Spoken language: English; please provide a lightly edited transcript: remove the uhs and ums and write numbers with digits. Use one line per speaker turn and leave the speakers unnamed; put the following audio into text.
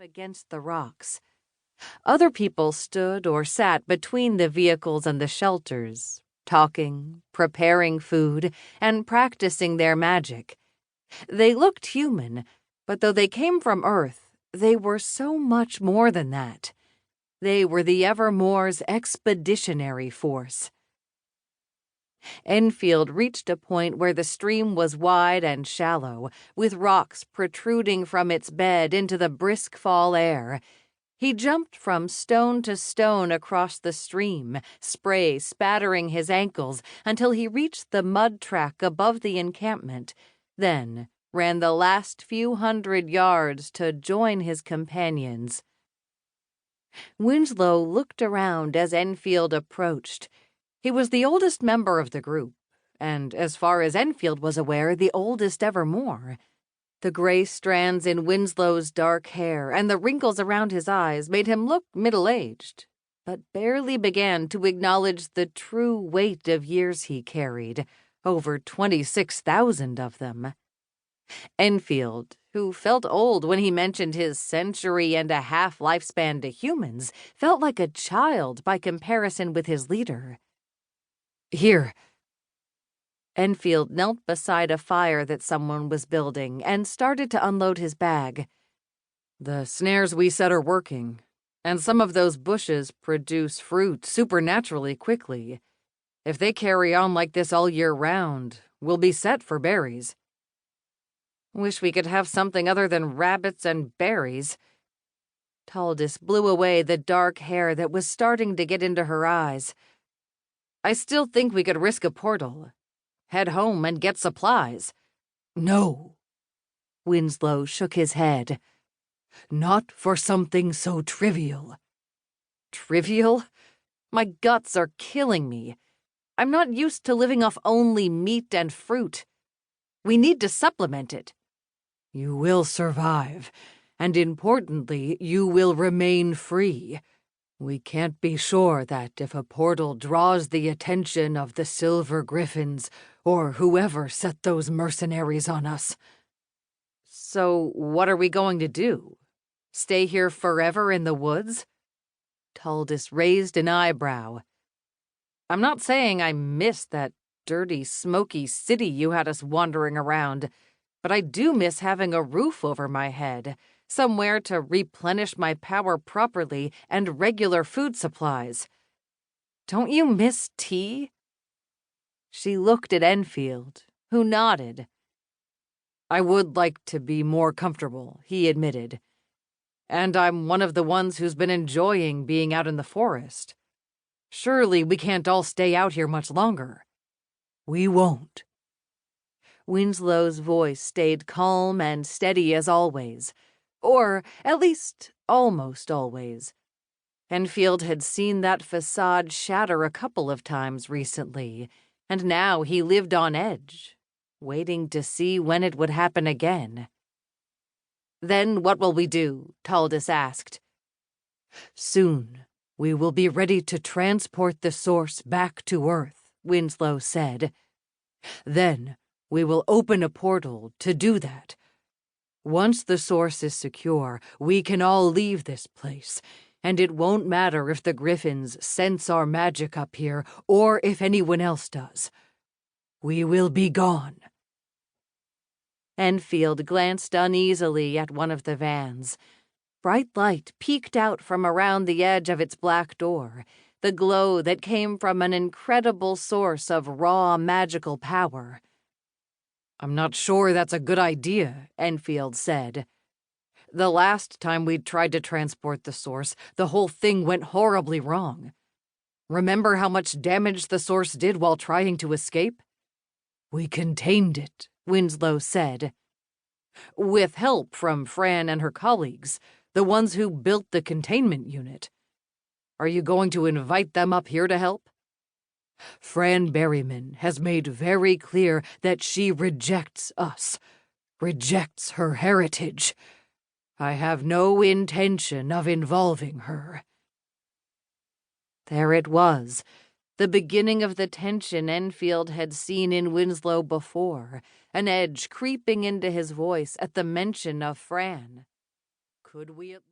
against the rocks. Other people stood or sat between the vehicles and the shelters, talking, preparing food, and practicing their magic. They looked human, but though they came from Earth, they were so much more than that. They were the Evermores expeditionary force. Enfield reached a point where the stream was wide and shallow, with rocks protruding from its bed into the brisk fall air. He jumped from stone to stone across the stream, spray spattering his ankles until he reached the mud track above the encampment, then ran the last few 100 yards to join his companions. Winslow looked around as Enfield approached. He was the oldest member of the group, and as far as Enfield was aware, the oldest Evermore. The gray strands in Winslow's dark hair and the wrinkles around his eyes made him look middle-aged, but barely began to acknowledge the true weight of years he carried, over 26,000 of them. Enfield, who felt old when he mentioned his century-and-a-half lifespan to humans, felt like a child by comparison with his leader. "Here." Enfield knelt beside a fire that someone was building and started to unload his bag. "The snares we set are working, and some of those bushes produce fruit supernaturally quickly. If they carry on like this all year round, we'll be set for berries." "Wish we could have something other than rabbits and berries." Taldis blew away the dark hair that was starting to get into her eyes. "I still think we could risk a portal. Head home and get supplies."
"No."
Winslow shook his head.
"Not for something so trivial."
"Trivial? My guts are killing me. I'm not used to living off only meat and fruit. We need to supplement it."
"You will survive, and importantly, you will remain free. We can't be sure that if a portal draws the attention of the Silver Griffins or whoever set those mercenaries on us."
"So what are we going to do? Stay here forever in the woods?" Taldis raised an eyebrow. "I'm not saying I miss that dirty, smoky city you had us wandering around, but I do miss having a roof over my head, somewhere to replenish my power properly, and regular food supplies. Don't you miss tea?" She looked at Enfield, who nodded.
"I would like to be more comfortable," he admitted. "And I'm one of the ones who's been enjoying being out in the forest. Surely we can't all stay out here much longer." "We won't."
Winslow's voice stayed calm and steady as always. Or, at least, almost always. Enfield had seen that facade shatter a couple of times recently, and now he lived on edge, waiting to see when it would happen again. "Then what will we do?" Taldis asked.
"Soon we will be ready to transport the source back to Earth," Winslow said. "Then we will open a portal to do that. Once the source is secure, we can all leave this place, and it won't matter if the Griffins sense our magic up here or if anyone else does. We will be gone."
Enfield glanced uneasily at one of the vans. Bright light peeked out from around the edge of its black door, the glow that came from an incredible source of raw magical power.
"I'm not sure that's a good idea," Enfield said. "The last time we tried to transport the source, the whole thing went horribly wrong. Remember how much damage the source did while trying to escape?" "We contained it," Winslow said. "With help from Fran and her colleagues, the ones who built the containment unit. Are you going to invite them up here to help?" "Fran Berryman has made very clear that she rejects us, rejects her heritage. I have no intention of involving her."
There it was, the beginning of the tension Enfield had seen in Winslow before, an edge creeping into his voice at the mention of Fran. "Could we at